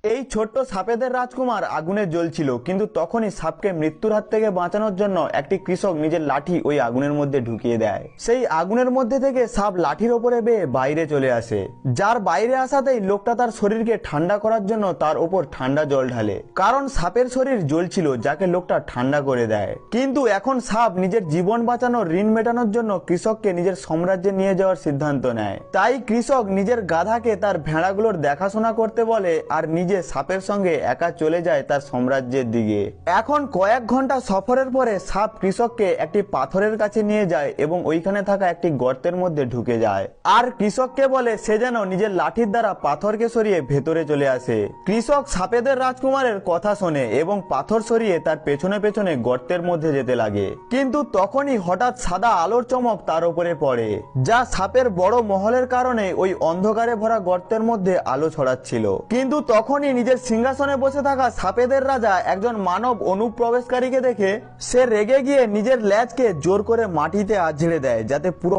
এই ছোট্ট সাপেদের রাজকুমার আগুনে জ্বলছিল, কিন্তু তখনই সাপকে মৃত্যুর হাত থেকে বাঁচানোর জন্য একটি কৃষক নিজের লাঠি ওই আগুনের মধ্যে ঢুকিয়ে দেয়। সেই আগুনের মধ্যে থেকে সাপ লাঠির ওপরে বেয়ে বাইরে চলে আসে, যার বাইরে আসাতেই লোকটা তার শরীরকে ঠান্ডা করার জন্য তার ওপর ঠান্ডা জল ঢালে, কারণ সাপের শরীর জ্বলছিল, যাকে লোকটা ঠান্ডা করে দেয়। কিন্তু এখন সাপ নিজের জীবন বাঁচানোর ঋণ মেটানোর জন্য কৃষককে নিজের সাম্রাজ্যে নিয়ে যাওয়ার সিদ্ধান্ত নেয়। তাই কৃষক নিজের গাধাকে তার ভেড়াগুলোর দেখাশোনা করতে বলে আর নিজে সাপের সঙ্গে একা চলে যায় তার সাম্রাজ্যের দিকে। এখন কয়েক ঘন্টা সফরের পরে সাপ কৃষককে একটি পাথরের কাছে নিয়ে যায় এবং ওইখানে থাকা একটি গর্তের মধ্যে ঢুকে যায়, আর কৃষককে বলে সে যেন নিজের লাঠির দ্বারা পাথরকে সরিয়ে ভেতরে চলে আসে। কৃষক সাপেদের রাজকুমারের কথা শোনে এবং পাথর সরিয়ে তার পেছনে পেছনে গর্তের মধ্যে যেতে লাগে। কিন্তু তখনই হঠাৎ সাদা আলোর চমক তার উপরে পড়ে, যা সাপের বড় মহলের কারণে ওই অন্ধকারে ভরা গর্তের মধ্যে আলো ছড়াচ্ছিল। কিন্তু তখনই নিজের সিংহাসনে বসে থাকা সাপেদের রাজা একজন মানব অনুপ্রবেশকারীকে দেখে সে রেগে গিয়ে নিজের লেজকে জোর করে মাটিতে আছড়ে দেয়, যাতে পুরো